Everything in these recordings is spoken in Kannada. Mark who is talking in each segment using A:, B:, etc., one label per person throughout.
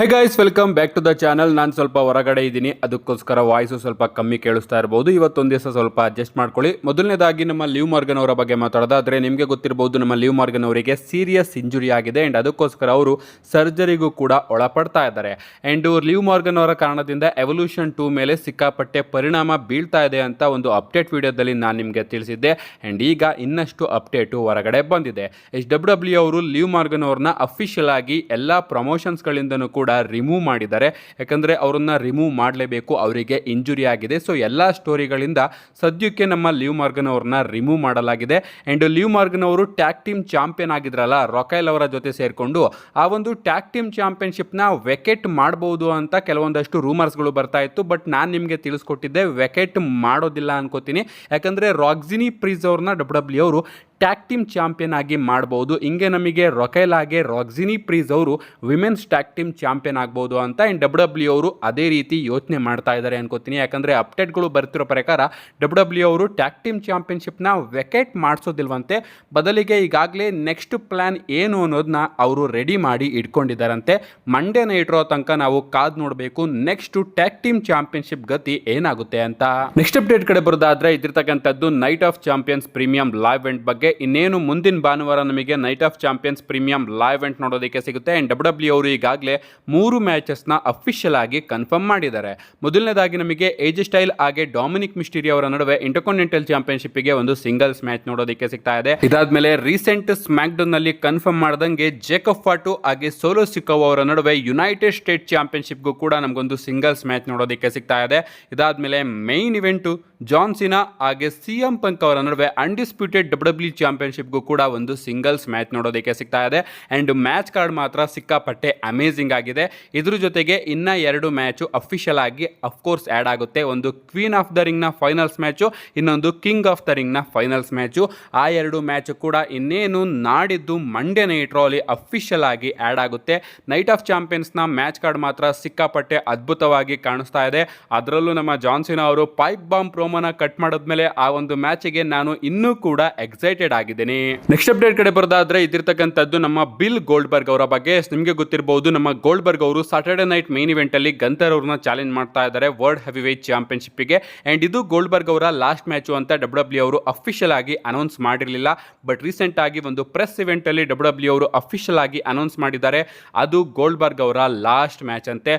A: Hey guys, welcome back to the channel. ನಾನು ಸ್ವಲ್ಪ ಹೊರಗಡೆ ಇದ್ದೀನಿ, ಅದಕ್ಕೋಸ್ಕರ ವಾಯ್ಸು ಸ್ವಲ್ಪ ಕಮ್ಮಿ ಕೇಳಿಸ್ತಾ ಇರಬಹುದು. ಇವತ್ತೊಂದು ದಿವಸ ಸ್ವಲ್ಪ ಅಡ್ಜಸ್ಟ್ ಮಾಡ್ಕೊಳ್ಳಿ. ಮೊದಲನೇದಾಗಿ ನಮ್ಮ ಲಿವ್ ಮಾರ್ಗನ್ ಅವರ ಬಗ್ಗೆ ಮಾತಾಡೋದಾದ್ರೆ, ನಿಮಗೆ ಗೊತ್ತಿರಬಹುದು ನಮ್ಮ ಲಿವ್ ಮಾರ್ಗನ್ ಅವರಿಗೆ ಸೀರಿಯಸ್ ಇಂಜುರಿ ಆಗಿದೆ ಆ್ಯಂಡ್ ಅದಕ್ಕೋಸ್ಕರ ಅವರು ಸರ್ಜರಿಗೂ ಕೂಡ ಒಳಪಡ್ತಾ ಇದ್ದಾರೆ. ಆ್ಯಂಡ್ ಲಿವ್ ಮಾರ್ಗನ್ ಅವರ ಕಾರಣದಿಂದ ಎವಲ್ಯೂಷನ್ 2 ಮೇಲೆ ಸಿಕ್ಕಾಪಟ್ಟೆ ಪರಿಣಾಮ ಬೀಳ್ತಾ ಇದೆ ಅಂತ ಒಂದು ಅಪ್ಡೇಟ್ ವಿಡಿಯೋದಲ್ಲಿ ನಾನು ನಿಮಗೆ ತಿಳಿಸಿದ್ದೆ. ಆ್ಯಂಡ್ ಈಗ ಇನ್ನಷ್ಟು ಅಪ್ಡೇಟು ಹೊರಗಡೆ ಬಂದಿದೆ. WWE ಅವರು ಲಿವ್ ಮಾರ್ಗನ್ ಅವ್ರನ್ನ ಅಫಿಷಿಯಲ್ ಆಗಿ ಎಲ್ಲ ಪ್ರಮೋಷನ್ಸ್ಗಳಿಂದನೂ ಕೂಡ ರಿಮೂವ್ ಮಾಡಿದ್ದಾರೆ. ಯಾಕಂದರೆ ಅವರನ್ನು ರಿಮೂವ್ ಮಾಡಲೇಬೇಕು, ಅವರಿಗೆ ಇಂಜುರಿ ಆಗಿದೆ. ಸೊ ಎಲ್ಲ ಸ್ಟೋರಿಗಳಿಂದ ಸದ್ಯಕ್ಕೆ ನಮ್ಮ ಲಿವ್ ಮಾರ್ಗನ್ ಅವ್ರನ್ನ ರಿಮೂವ್ ಮಾಡಲಾಗಿದೆ. ಆ್ಯಂಡ್ ಲಿವ್ ಮಾರ್ಗನ್ ಅವರು ಟ್ಯಾಗ್ ಟೀಮ್ ಚಾಂಪಿಯನ್ ಆಗಿದ್ರಲ್ಲ ರೊಕೈಲ್ ಅವರ ಜೊತೆ ಸೇರಿಕೊಂಡು, ಆ ಒಂದು ಟ್ಯಾಗ್ ಟೀಮ್ ಚಾಂಪಿಯನ್ಶಿಪ್ನ ವೆಕೆಟ್ ಮಾಡ್ಬೋದು ಅಂತ ಕೆಲವೊಂದಷ್ಟು ರೂಮರ್ಸ್ಗಳು ಬರ್ತಾ ಇತ್ತು. ಬಟ್ ನಾನು ನಿಮಗೆ ತಿಳಿಸ್ಕೊಟ್ಟಿದ್ದೆ, ವೆಕೆಟ್ ಮಾಡೋದಿಲ್ಲ ಅನ್ಕೋತೀನಿ. ಯಾಕಂದರೆ ರಾಕ್ಸಿನಿ ಪ್ರೀಸ್ ಅವ್ರನ್ನ WWE ಅವರು ಟ್ಯಾಗ್ ಟೀಮ್ ಚಾಂಪಿಯನ್ ಆಗಿ ಮಾಡ್ಬೋದು. ಹಿಂಗೆ ನಮಗೆ ರೊಕೈಲ್ ಆಗಿ ರಾಕ್ಸಿನಿ ಪ್ರೀಸ್ ಅವರು ವಿಮೆನ್ಸ್ ಟ್ಯಾಗ್ ಟೀಮ್ ಚಾಂಪಿಯನ್ ಆಗ್ಬೋದು ಅಂತ WWE ಅವರು ಅದೇ ರೀತಿ ಯೋಚನೆ ಮಾಡ್ತಾ ಇದ್ದಾರೆ ಅನ್ಕೋತೀನಿ. ಯಾಕಂದರೆ ಅಪ್ಡೇಟ್ಗಳು ಬರ್ತಿರೋ ಪ್ರಕಾರ WWE ಅವರು ಟ್ಯಾಗ್ ಟೀಮ್ ಚಾಂಪಿಯನ್ಶಿಪ್ನ ವೆಕೆಟ್ ಮಾಡಿಸೋದಿಲ್ವಂತೆ. ಬದಲಿಗೆ ಈಗಾಗಲೇ ನೆಕ್ಸ್ಟ್ ಪ್ಲ್ಯಾನ್ ಏನು ಅನ್ನೋದನ್ನ ಅವರು ರೆಡಿ ಮಾಡಿ ಇಟ್ಕೊಂಡಿದ್ದಾರಂತೆ. ಮಂಡೇ ನೈಟ್ ರೋ ತನಕ ನಾವು ಕಾದು ನೋಡಬೇಕು ನೆಕ್ಸ್ಟ್ ಟ್ಯಾಗ್ ಟೀಮ್ ಚಾಂಪಿಯನ್ಶಿಪ್ ಗತಿ ಏನಾಗುತ್ತೆ ಅಂತ. ನೆಕ್ಸ್ಟ್ ಅಪ್ಡೇಟ್ ಕಡೆ ಬರೋದಾದ್ರೆ, ಇದಿರ್ತಕ್ಕಂಥದ್ದು Night of Champions premium live event ಬಗ್ಗೆ. ಇನ್ನೇನು ಮುಂದಿನ ಭಾನುವಾರ ನಮಗೆ Night of Champions premium live event ನೋಡೋದಕ್ಕೆ ಸಿಗುತ್ತೆ. ಆ್ಯಂಡ್ WWE ಅವರು ಈಗಾಗಲೇ 3 ಮ್ಯಾಚಸ್ನ ಅಫಿಷಿಯಲ್ ಆಗಿ ಕನ್ಫರ್ಮ್ ಮಾಡಿದ್ದಾರೆ. ಮೊದಲನೇದಾಗಿ ನಮಗೆ ಏಜ್ ಸ್ಟೈಲ್ ಹಾಗೆ ಡೊಮಿನಿಕ್ ಮಿಸ್ಟೀರಿ ಅವರ ನಡುವೆ ಇಂಟರ್ಕಾಂಟಿನೆಂಟಲ್ ಚಾಂಪಿಯನ್ಶಿಪ್ಗೆ ಒಂದು ಸಿಂಗಲ್ಸ್ ಮ್ಯಾಚ್ ನೋಡೋದಕ್ಕೆ ಸಿಗ್ತಾ ಇದೆ. ಇದಾದ್ಮೇಲೆ ರೀಸೆಂಟ್ ಸ್ಮ್ಯಾಕ್ ಡೌನ್ ನಲ್ಲಿ ಕನ್ಫರ್ಮ್ ಮಾಡಿದಂಗೆ ಜೇಕಬ್ ಫಾಟು ಹಾಗೆ ಸೋಲೋ ಸಿಕೋವಾ ಅವರ ನಡುವೆ ಯುನೈಟೆಡ್ ಸ್ಟೇಟ್ ಚಾಂಪಿಯನ್ಶಿಪ್ಗೂ ಕೂಡ ನಮಗೊಂದು ಸಿಂಗಲ್ಸ್ ಮ್ಯಾಚ್ ನೋಡೋದಕ್ಕೆ ಸಿಗ್ತಾ ಇದೆ. ಇದಾದ್ಮೇಲೆ ಮೈನ್ ಇವೆಂಟು ಜಾನ್ ಸಿನಾ ಹಾಗೆ CM ಪಂಕ್ ಅವರ ನಡುವೆ ಅನ್ಡಿಸ್ಪ್ಯೂಟೆಡ್ WWE ಚಾಂಪಿಯನ್ಶಿಪ್ಗೂ ಕೂಡ ಒಂದು ಸಿಂಗಲ್ಸ್ ಮ್ಯಾಚ್ ನೋಡೋದಕ್ಕೆ ಸಿಗ್ತಾ ಇದೆ. ಆ್ಯಂಡ್ ಮ್ಯಾಚ್ ಕಾರ್ಡ್ ಮಾತ್ರ ಸಿಕ್ಕಾಪಟ್ಟೆ ಅಮೇಝಿಂಗ್ ಆಗಿದೆ. ಇದ್ರ ಜೊತೆಗೆ ಇನ್ನ 2 ಮ್ಯಾಚು ಅಫಿಷಿಯಲ್ ಆಗಿ ಅಫ್ಕೋರ್ಸ್ ಆ್ಯಡ್ ಆಗುತ್ತೆ. ಒಂದು ಕ್ವೀನ್ ಆಫ್ ದ ರಿಂಗ್ನ ಫೈನಲ್ಸ್ ಮ್ಯಾಚು, ಇನ್ನೊಂದು ಕಿಂಗ್ ಆಫ್ ದ ರಿಂಗ್ನ ಫೈನಲ್ಸ್ ಮ್ಯಾಚು. ಆ 2 ಮ್ಯಾಚು ಕೂಡ ಇನ್ನೇನು ನಾಡಿದ್ದು ಮಂಡೇ ನೈಟ್ ರೋ ಅಲ್ಲಿ ಅಫಿಷಿಯಲ್ ಆಗಿ ಆ್ಯಡ್ ಆಗುತ್ತೆ. ನೈಟ್ ಆಫ್ ಚಾಂಪಿಯನ್ಸ್ನ ಮ್ಯಾಚ್ ಕಾರ್ಡ್ ಮಾತ್ರ ಸಿಕ್ಕಾಪಟ್ಟೆ ಅದ್ಭುತವಾಗಿ ಕಾಣಿಸ್ತಾ ಇದೆ. ಅದರಲ್ಲೂ ನಮ್ಮ ಜಾನ್ ಸಿನಾ ಅವರು ಪೈಪ್ ಬಾಂಬ್ ಪ್ರೋಮೋನ ಕಟ್ ಮಾಡಿದ್ಮೇಲೆ ಆ ಒಂದು ಮ್ಯಾಚಿಗೆ ನಾನು ಇನ್ನೂ ಕೂಡ ಎಕ್ಸೈಟೆಡ್ ಆಗಿದ್ದೀನಿ. ನೆಕ್ಸ್ಟ್ ಅಪ್ಡೇಟ್ ಕಡೆ ಬರೋದಾದ್ರೆ, ಇದಿರ್ತಕ್ಕಂಥದ್ದು ನಮ್ಮ ಬಿಲ್ ಗೋಲ್ಡ್ಬರ್ಗ್ ಅವರ ಬಗ್ಗೆ. ನಿಮಗೆ ಗೊತ್ತಿರಬಹುದು, ನಮ್ಮ ಗೋಲ್ಡ್ಬರ್ಗ್ ಅವರು ಸಾಟರ್ಡೆ ನೈಟ್ ಮೇನ್ ಇವೆಂಟ್ ಅಲ್ಲಿ ಗಂತರ್ ಅವ್ರನ್ನ ಚಾಲೆಂಜ್ ಮಾಡ್ತಾ ಇದ್ದಾರೆ ವರ್ಲ್ಡ್ ಹೆವಿ ವೇಟ್ ಚಾಂಪಿಯನ್ಶಿಪ್ಗೆ. ಅಂಡ್ ಇದು ಗೋಲ್ಡ್ಬರ್ಗ್ ಅವರ ಲಾಸ್ಟ್ ಮ್ಯಾಚು ಅಂತ WWE ಅವರು ಅಫಿಷಿಯಲ್ ಆಗಿ ಅನೌನ್ಸ್ ಮಾಡಿರಲಿಲ್ಲ. ಬಟ್ ರೀಸೆಂಟ್ ಆಗಿ ಒಂದು ಪ್ರೆಸ್ ಇವೆಂಟ್ ಅಲ್ಲಿ WWE ಅವರು ಅಫಿಷಿಯಲ್ ಆಗಿ ಅನೌನ್ಸ್ ಮಾಡಿದ್ದಾರೆ, ಅದು ಗೋಲ್ಡ್ಬರ್ಗ್ ಅವರ ಲಾಸ್ಟ್ ಮ್ಯಾಚ್ ಅಂತೆ.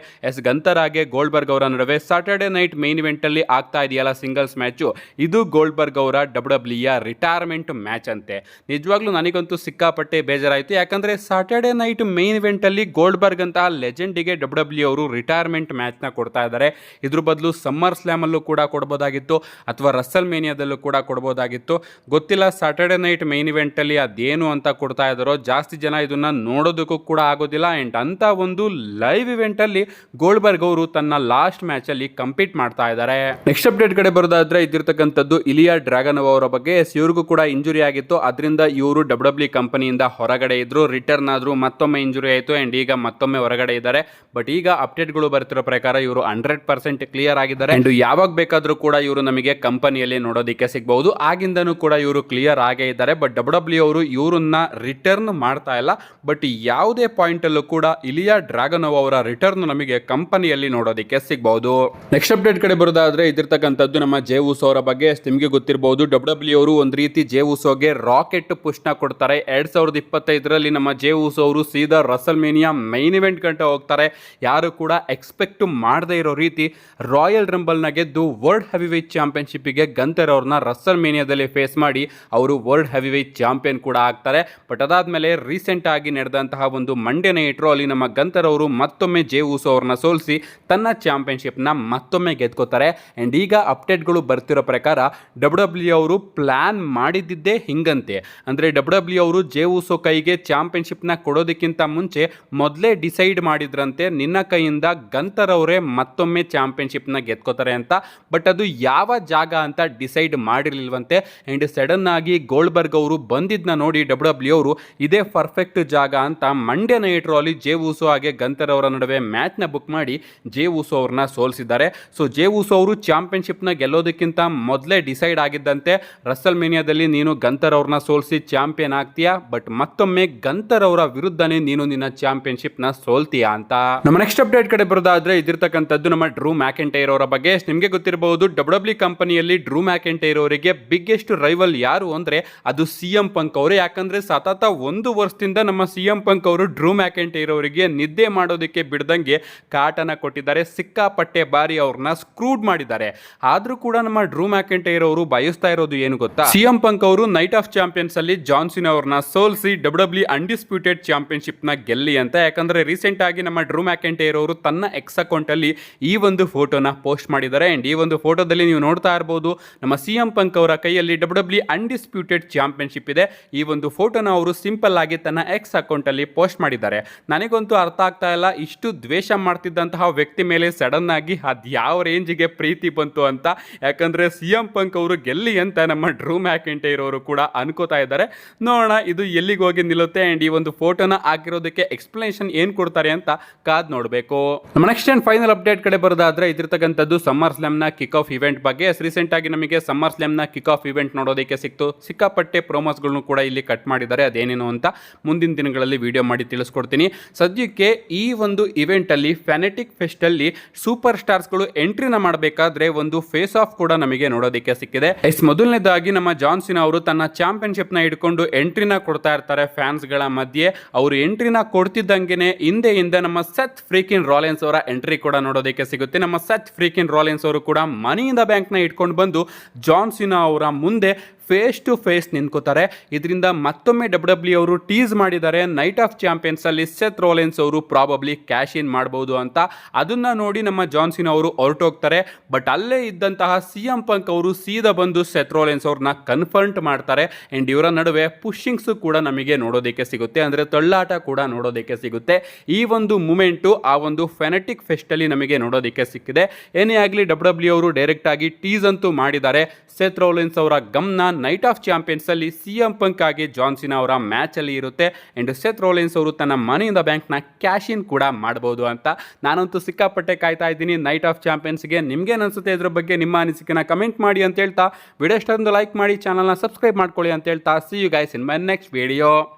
A: ಗಂತರ್ ಹಾಗೆ ಗೋಲ್ಡ್ಬರ್ಗ್ ಅವರ ನಡುವೆ ಸಾಟರ್ಡೆ ನೈಟ್ ಮೇನ್ ಇವೆಂಟ್ ಅಲ್ಲಿ ಆಗ್ತಾ ಇದೆಯಲ್ಲ ಸಿಂಗಲ್ಸ್ ಮ್ಯಾಚು, ಇದು ಗೋಲ್ಡ್ಬರ್ಗ್ ಅವರ WWE ರಿಟೈರ್ಮೆಂಟ್ ಮ್ಯಾಚ್ ಅಂತೆ. ನಿಜವಾಗ್ಲೂ ನನಗಂತೂ ಸಿಕ್ಕಾಪಟ್ಟೆ ಬೇಜಾರಾಯಿತು. ಯಾಕಂದ್ರೆ ಸಾಟರ್ಡೆ ನೈಟ್ ಮೇನ್ ಇವೆಂಟ್ ಅಲ್ಲಿ ಗೋಲ್ಡ್ಬರ್ಗ್ ಅಂತಹ ಲೆಜೆಂಡಿಗೆ WWE ಅವರು ರಿಟೈರ್ಮೆಂಟ್ ಮ್ಯಾಚ್ನ ಕೊಡ್ತಾ ಇದ್ದಾರೆ. ಇದ್ರ ಬದಲು ಸಮ್ಮರ್ ಸ್ಲ್ಯಾಮ್ ಅಲ್ಲೂ ಕೂಡ ಕೊಡ್ಬೋದಾಗಿತ್ತು, ಅಥವಾ ರಸಲ್ ಮೇನಿಯಾದಲ್ಲೂ ಕೂಡ ಕೊಡ್ಬೋದಾಗಿತ್ತು. ಗೊತ್ತಿಲ್ಲ ಸಾಟರ್ಡೆ ನೈಟ್ ಮೇನ್ ಇವೆಂಟ್ ಅಲ್ಲಿ ಅದೇನು ಅಂತ ಕೊಡ್ತಾ ಇದ್ದಾರೋ. ಜಾಸ್ತಿ ಜನ ಇದನ್ನ ನೋಡೋದಕ್ಕೂ ಕೂಡ ಆಗೋದಿಲ್ಲ. ಅಂಡ್ ಅಂತ ಒಂದು ಲೈವ್ ಇವೆಂಟ್ ಅಲ್ಲಿ ಗೋಲ್ಡ್ಬರ್ಗ್ ಅವರು ತನ್ನ ಲಾಸ್ಟ್ ಮ್ಯಾಚ್ ಅಲ್ಲಿ ಕಂಪೀಟ್ ಮಾಡ್ತಾ ಇದ್ದಾರೆ. ನೆಕ್ಸ್ಟ್ ಅಪ್ಡೇಟ್ ಕಡೆ ಬರೋದಾದ್ರೆ, ಇದಿರ್ತಕ್ಕಂಥದ್ದು ಇಲಿಯಾ ಡ್ರ್ಯಾಗನೋವ್ ಅವರ ಬಗ್ಗೆ. ಇವ್ರಿಗೂ ಕೂಡ ಇಂಜುರಿ ಆಗಿತ್ತು, ಅದರಿಂದ ಇವರು WWE ಕಂಪನಿಯಿಂದ ಹೊರಗಡೆ ಇದ್ರು. ರಿಟರ್ನ್ ಆದ್ರು, ಮತ್ತೊಮ್ಮೆ ಇಂಜುರಿ ಆಯಿತು ಅಂಡ್ ಈಗ ಮತ್ತೊಮ್ಮೆ ಹೊರಗಡೆ ಇದ್ದಾರೆ. ಬಟ್ ಈಗ ಅಪ್ಡೇಟ್ಗಳು ಬರ್ತಿರೋ ಪ್ರಕಾರ ಇವರು 100% ಕ್ಲಿಯರ್ ಆಗಿದ್ದಾರೆ. ಅಂಡ್ ಯಾವಾಗ ಬೇಕಾದ್ರೂ ಕೂಡ ಇವರು ನಮಗೆ ಕಂಪನಿಯಲ್ಲಿ ನೋಡೋದಕ್ಕೆ ಸಿಗಬಹುದು. ಆಗಿಂದನೂ ಕೂಡ ಇವರು ಕ್ಲಿಯರ್ ಆಗೇ ಇದ್ದಾರೆ. ಬಟ್ WWE ಅವರು ಇವರನ್ನ ರಿಟರ್ನ್ ಮಾಡ್ತಾ ಇಲ್ಲ. ಬಟ್ ಯಾವುದೇ ಪಾಯಿಂಟ್ ಅಲ್ಲೂ ಕೂಡ ಇಲಿಯಾ ಡ್ರ್ಯಾಗನೋವ್ ಅವರ ರಿಟರ್ನ್ ನಮಗೆ ಕಂಪನಿಯಲ್ಲಿ ನೋಡೋದಕ್ಕೆ ಸಿಗಬಹುದು. ನೆಕ್ಸ್ಟ್ ಅಪ್ಡೇಟ್ ಕಡೆ ಬರೋದಾದ್ರೆ, ಇದಿರ್ತಕ್ಕಂಥದ್ದು ನಮ್ಮ ಜೇ ಉಸೋ ಅವರ ಬಗ್ಗೆ. ನಿಮಗೆ ಗೊತ್ತಿರಬಹುದು, WWE ಅವರು ಒಂದು ರೀತಿ ಜೇ ಉಸೋಗೆ ರಾಕೆಟ್ ಪುಷ್ನ ಕೊಡ್ತಾರೆ. 2025ರಲ್ಲಿ ನಮ್ಮ ಜೇ ಉಸೋ ಅವರು ಸೀದಾ ರಸಲ್ ಮೇನಿಯಾ ಮೈನ್ ಇವೆಂಟ್ ಗಂಟ ಹೋಗ್ತಾರೆ. ಯಾರು ಕೂಡ ಎಕ್ಸ್ಪೆಕ್ಟ್ ಮಾಡದೇ ಇರೋ ರೀತಿ ರಾಯಲ್ ರಂಬಲ್ನ ಗೆದ್ದು ವರ್ಲ್ಡ್ ಹೆವಿ ವೇಟ್ ಚಾಂಪಿಯನ್ಶಿಪ್ಗೆ ಗಂತರ್ ಅವ್ರನ್ನ ರಸಲ್ ಮೇನಿಯಾದಲ್ಲಿ ಫೇಸ್ ಮಾಡಿ ಅವರು ವರ್ಲ್ಡ್ ಹೆವಿ ವೇಟ್ ಚಾಂಪಿಯನ್ ಕೂಡ ಆಗ್ತಾರೆ. ಬಟ್ ಅದಾದ್ಮೇಲೆ ರೀಸೆಂಟ್ ಆಗಿ ನಡೆದಂತಹ ಒಂದು ಮಂಡೇ ನೈಟ್ ರೋ ಅಲ್ಲಿ ನಮ್ಮ ಗಂತರ್ ಅವರು ಮತ್ತೊಮ್ಮೆ ಜೇ ಉಸೋ ಅವ್ರನ್ನ ಸೋಲಿಸಿ ತನ್ನ ಚಾಂಪಿಯನ್ಶಿಪ್ನ ಮತ್ತೊಮ್ಮೆ ಗೆದ್ಕೋತಾರೆ. ಅಂಡ್ ಈಗ ಅಪ್ಡೇಟ್ಗಳು ಬರ್ತಿರೋ ಪ್ರಕಾರ WWE ಅವರು ಪ್ಲಾನ್ ಮಾಡಿದ್ದೇ ಹಿಂಗಂತೆ. ಅಂದರೆ WWE ಅವರು ಜೇ ಉಸೋ ಕೈಗೆ ಚಾಂಪಿಯನ್ಶಿಪ್ನ ಕೊಡೋದಕ್ಕಿಂತ ಮುಂಚೆ ಮೊದಲೇ ಡಿಸೈಡ್ ಮಾಡಿದ್ರಂತೆ, ನಿನ್ನ ಕೈಯಿಂದ ಗಂತರ್ ಅವರೇ ಮತ್ತೊಮ್ಮೆ ಚಾಂಪಿಯನ್ಶಿಪ್ನ ಗೆದ್ಕೋತಾರೆ ಅಂತ. ಬಟ್ ಅದು ಯಾವ ಜಾಗ ಅಂತ ಡಿಸೈಡ್ ಮಾಡಿರಲಿಲ್ವಂತೆ. ಆ್ಯಂಡ್ ಸಡನ್ ಆಗಿ ಗೋಲ್ಡ್ಬರ್ಗ್ ಅವರು ಬಂದಿದ್ದನ್ನ ನೋಡಿ WWE ಅವರು ಇದೇ ಪರ್ಫೆಕ್ಟ್ ಜಾಗ ಅಂತ ಮಂಡೇ ನೈಟ್ ರೋ ಅಲ್ಲಿ ಜೇ ಉಸೋ ಹಾಗೆ ಗಂತರ್ ಅವರ ನಡುವೆ ಮ್ಯಾಚ್ನ ಬುಕ್ ಮಾಡಿ ಜೇ ಉಸೋ ಅವ್ರನ್ನ ಸೋಲಿಸಿದ್ದಾರೆ. ಸೊ ಜೇ ಉಸೋ ಅವರು ಚಾಂಪಿಯನ್ಶಿಪ್ನ ಗೆಲ್ಲೋದಕ್ಕಿಂತ ಮೊದಲೇ ಡಿಸೈಡ್ ಆಗಿದ್ದಂತೆ ರಸಲ್ ಮೇನಿಯಾದಲ್ಲಿ ನೀನು ಗಂತರ್ ಅವ್ರನ್ನ ಸೋಲಿಸಿ ಚಾಂಪಿಯನ್ ಆಗ್ತೀಯಾ, ಬಟ್ ಮತ್ತೊಮ್ಮೆ ಗಂತರ್ ಅವರ ವಿರುದ್ಧನೇ ನೀನು ನಿನ್ನ ಚಾಂಪಿಯನ್ಶಿಪ್ ನ ಸೋಲ್ತೀಯಾ ಅಂತ. ನಮ್ಮ ನೆಕ್ಸ್ಟ್ ಅಪ್ಡೇಟ್ ಕಡೆ ಬರೋದಾದ್ರೆ ಇದಿರ್ತಕ್ಕಂಥದ್ದು ನಮ್ಮ ಡ್ರೂ ಮ್ಯಾಕೆಂಟೈರ್ ಅವರ ಬಗ್ಗೆ. ನಿಮಗೆ ಗೊತ್ತಿರಬಹುದು ಡಬ್ಲ್ಯೂ ಕಂಪನಿಯಲ್ಲಿ ಡ್ರೂ ಮ್ಯಾಕೆಂಟೈರ್ ಅವರಿಗೆ ಬಿಗ್ಗೆಸ್ಟ್ ರೈವಲ್ ಯಾರು ಅಂದ್ರೆ ಅದು ಸಿಎಂ ಪಂಕ್ ಅವರು. ಯಾಕಂದ್ರೆ ಸತತ 1 ವರ್ಷದಿಂದ ನಮ್ಮ ಸಿಎಂ ಪಂಕ್ ಅವರು ಡ್ರೂ ಮ್ಯಾಕೆಂಟೈರ್ ಅವರಿಗೆ ನಿದ್ದೆ ಮಾಡೋದಕ್ಕೆ ಬಿಡದಂಗೆ ಕಾಟನ ಕೊಟ್ಟಿದ್ದಾರೆ, ಸಿಕ್ಕಾಪಟ್ಟೆ ಬಾರಿ ಅವ್ರನ್ನ ಸ್ಕ್ರೂಡ್ ಮಾಡಿದ್ದಾರೆ. ಆದ್ರೂ ಕೂಡ ನಮ್ಮ ಡ್ರೂ ಮ್ಯಾಕೆಂಟೈರ್ ಅವರು ಬಯಸ್ತಾ ಇರೋದು ಏನು ಗೊತ್ತಾ, ಸಿಎಂ ಪಂಕ್ ಅವರು ನೈಟ್ ಆಫ್ ಚಾಂಪಿಯನ್ಸ್ ಅಲ್ಲಿ ಜಾನ್ ಸಿನಾ ಅವ್ರನ್ನ ಸೋಲಿಸಿ ಡಬ್ಲ್ಯೂ ಅನ್ಡಿಸ್ಪ್ಯೂಟೆಡ್ ಚಾಂಪಿಯನ್ಶಿಪ್ ನ ಗೆಲ್ಲಿ ಅಂತ. ಯಾಕಂದ್ರೆ ರೀಸೆಂಟ್ ಆಗಿ ನಮ್ಮ ಡ್ರೂ ಮ್ಯಾಕೆಂಟೈರ್ ಅವರು ತನ್ನ ಎಕ್ಸ್ ಅಕೌಂಟ್ ಅಲ್ಲಿ ಈ ಒಂದು ಫೋಟೋನ ಪೋಸ್ಟ್ ಮಾಡಿದ್ದಾರೆ. ಅಂಡ್ ಈ ಒಂದು ಫೋಟೋದಲ್ಲಿ ನೀವು ನೋಡ್ತಾ ಇರಬಹುದು ನಮ್ಮ ಸಿಎಂ ಪಂಕ್ ಅವರ ಕೈಯಲ್ಲಿ ಡಬ್ಲ್ಯೂ ಅನ್ಡಿಸ್ಪ್ಯೂಟೆಡ್ ಚಾಂಪಿಯನ್ಶಿಪ್ ಇದೆ. ಈ ಒಂದು ಫೋಟೋನ ಅವರು ಸಿಂಪಲ್ ಆಗಿ ತನ್ನ ಎಕ್ಸ್ ಅಕೌಂಟ್ ಅಲ್ಲಿ ಪೋಸ್ಟ್ ಮಾಡಿದ್ದಾರೆ. ನನಗಂತೂ ಅರ್ಥ ಆಗ್ತಾ ಇಲ್ಲ, ಇಷ್ಟು ದ್ವೇಷ ಮಾಡ್ತಿದ್ದಂತಹ ವ್ಯಕ್ತಿ ಮೇಲೆ ಸಡನ್ ಆಗಿ ಅದ್ಯಾವ ರೇಂಜಿಗೆ ಪ್ರೀತಿ ಬಂತು ಅಂತ. ಯಾಕಂದ್ರೆ ಸಿಎಂ ಪಂಕ್ ಅವರು ಗೆಲ್ಲಿ ಅಂತ ನಮ್ಮ ಡ್ರೂ ಮ್ಯಾಕೆಂಟೈರ್ ಅವರು ಕೂಡ ಅನ್ಕೋತಾ ಇದ್ದಾರೆ. ನೋಡೋಣ ಇದು ಎಲ್ಲಿಗೆ ಹೋಗಿ ನಿಲ್ಲುತ್ತೆ. ಅಂಡ್ ಈ ಒಂದು ಫೋಟೋನ ಹಾಕಿರೋದಕ್ಕೆ ಎಕ್ಸ್ಪ್ಲನೇಷನ್ ಏನ್ ಕೊಡ್ತಾರೆ ಅಂತ ಕಾದ್ ನೋಡಬೇಕು. ನಮ್ಮ ನೆಕ್ಸ್ಟ್ ಅಂಡ್ ಫೈನಲ್ ಅಪ್ಡೇಟ್ ಕಡೆ ಬರೋದಾದ್ರೆ ಇದಿರ್ತಕ್ಕಂಥದ್ದು ಸಮ್ಮರ್ ಸ್ಲಾಮ್ ನ ಕಿಕ್ ಆಫ್ ಇವೆಂಟ್ ಬಗ್ಗೆ. ರೀಸೆಂಟ್ ಆಗಿ ನಮಗೆ ಸಮ್ಮರ್ ಸ್ಲಾಮ್ ನ ಕಿಕ್ ಆಫ್ ಇವೆಂಟ್ ನೋಡೋದಕ್ಕೆ ಸಿಕ್ತು. ಸಿಕ್ಕಾಪಟ್ಟೆ ಪ್ರೋಮೋಸ್ಗಳನ್ನು ಕೂಡ ಇಲ್ಲಿ ಕಟ್ ಮಾಡಿದ್ದಾರೆ. ಅದೇನೇನು ಅಂತ ಮುಂದಿನ ದಿನಗಳಲ್ಲಿ ವಿಡಿಯೋ ಮಾಡಿ ತಿಳಿಸ್ಕೊಡ್ತೀನಿ. ಸದ್ಯಕ್ಕೆ ಈ ಒಂದು ಇವೆಂಟ್ ಅಲ್ಲಿ ಫ್ಯಾನೆಟಿಕ್ ಫೆಸ್ಟ್ ಅಲ್ಲಿ ಸೂಪರ್ ಸ್ಟಾರ್ಸ್ ಗಳು ಎಂಟ್ರಿನ ಮಾಡಬೇಕಾದ್ರೆ ಒಂದು ಫೇಸ್ ಆಫ್ ಕೂಡ ನಮಗೆ ನೋಡೋದಕ್ಕೆ ಸಿಕ್ಕಿದೆ. ಮೊದಲನೇದಾಗಿ ನಮ್ಮ ಜಾನ್ ಸಿನಾ ಅವರು ತನ್ನ ಚಾಂಪಿಯನ್ಶಿಪ್ ನ ಹಿಡ್ಕೊಂಡು ಎಂಟ್ರಿನ ಕೊಡ್ತಾ ಇರ್ತಾರೆ ಫ್ಯಾನ್ಸ್ ಗಳ ಮಧ್ಯೆ. ಅವರು ಎಂಟ್ರಿನ ಕೊಡ್ತಿದ್ದಂಗೆನೆ ಹಿಂದೆ ನಮ್ಮ ಸೆತ್ ಫ್ರೀಕಿನ್ ರಾಲೆನ್ಸ್ ಅವರ ಎಂಟ್ರಿ ಕೂಡ ನೋಡೋದಕ್ಕೆ ಸಿಗುತ್ತೆ. ನಮ್ಮ ಸೆತ್ ಫ್ರೀಕಿನ್ ರಾಲೆನ್ಸ್ ಅವರು ಕೂಡ ಮನಿ ಇನ್ ದ ಬ್ಯಾಂಕ್ ನ ಇಟ್ಕೊಂಡು ಬಂದು ಜಾನ್ ಸಿನಾ ಅವರ ಮುಂದೆ ಫೇಸ್ ಟು ಫೇಸ್ ನಿಂತ್ಕೋತಾರೆ. ಇದರಿಂದ ಮತ್ತೊಮ್ಮೆ ಡಬ್ಲ್ಯೂ ಅವರು ಟೀಸ್ ಮಾಡಿದ್ದಾರೆ, ನೈಟ್ ಆಫ್ ಚಾಂಪಿಯನ್ಸ್ ಅಲ್ಲಿ ಸೆತ್ ರೋಲೆನ್ಸ್ ಅವರು ಪ್ರಾಬಬ್ಲಿ ಕ್ಯಾಶ್ ಇನ್ ಮಾಡಬಹುದು ಅಂತ. ಅದನ್ನ ನೋಡಿ ನಮ್ಮ ಜಾನ್ ಸಿನಾ ಅವರು ಹೊರಟೋಗ್ತಾರೆ. ಬಟ್ ಅಲ್ಲೇ ಇದ್ದಂತಹ ಸಿಎಂ ಪಂಕ್ ಅವರು ಸೀದಾ ಬಂದು ಸೆತ್ ರೋಲೆನ್ಸ್ ಅವ್ರನ್ನ ಕನ್ಫರ್ಟ್ ಮಾಡ್ತಾರೆ. ಅಂಡ್ ಇವರ ನಡುವೆ ಪುಷಿಂಗ್ಸ್ ಕೂಡ ನಮಗೆ ನೋಡೋದಕ್ಕೆ ಸಿಗುತ್ತೆ, ಅಂದ್ರೆ ತಳ್ಳಾಟ ಕೂಡ ನೋಡೋದಕ್ಕೆ ಸಿಗುತ್ತೆ. ಈ ಒಂದು ಮೂಮೆಂಟು ಆ ಒಂದು ಫೆನೆಟಿಕ್ ಫೆಸ್ಟ್ ಅಲ್ಲಿ ನಮಗೆ ನೋಡೋದಕ್ಕೆ ಸಿಕ್ಕಿದೆ. ಏನೇ ಆಗಲಿ ಡಬ್ಲ್ಯೂ ಅವರು ಡೈರೆಕ್ಟ್ ಆಗಿ ಟೀಸ್ ಅಂತೂ ಮಾಡಿದ್ದಾರೆ. ಸೆತ್ ರೋಲೆನ್ಸ್ ಅವರ ಗಮನ ನೈಟ್ ಆಫ್ ಚಾಂಪಿಯನ್ಸ್ ಅಲ್ಲಿ ಸಿಎಂ ಪಂಕ್ ಆಗಿ ಜಾನ್ ಸಿನಾ ಅವರ ಮ್ಯಾಚ್ ಅಲ್ಲಿ ಇರುತ್ತೆ. ಅಂಡ್ ಸೆತ್ ರೋಲೆನ್ಸ್ ಅವರು ತನ್ನ ಮನಿ ಇನ್ ದ ಬ್ಯಾಂಕ್ ನ ಕ್ಯಾಶ್ ಇನ್ ಕೂಡ ಮಾಡಬಹುದು ಅಂತ. ನಾನಂತೂ ಸಿಕ್ಕಾಪಟ್ಟೆ ಕಾಯ್ತಾ ಇದ್ದೀನಿ ನೈಟ್ ಆಫ್ ಚಾಂಪಿಯನ್ಸ್ಗೆ. ನಿಮ್ಗೆ ಅನ್ಸುತ್ತೆ ಇದ್ರ ಬಗ್ಗೆ ನಿಮ್ಮ ಅನಿಸಿಕೆನ ಕಮೆಂಟ್ ಮಾಡಿ ಅಂತ ಹೇಳ್ತಾ, ವಿಡಿಯೋ ಇಷ್ಟ ಲೈಕ್ ಮಾಡಿ, ಚಾನಲ್ನ ಸಬ್ಸ್ಕ್ರೈಬ್ ಮಾಡ್ಕೊಳ್ಳಿ ಅಂತ ಹೇಳ್ತಾ, see you guys in my next video.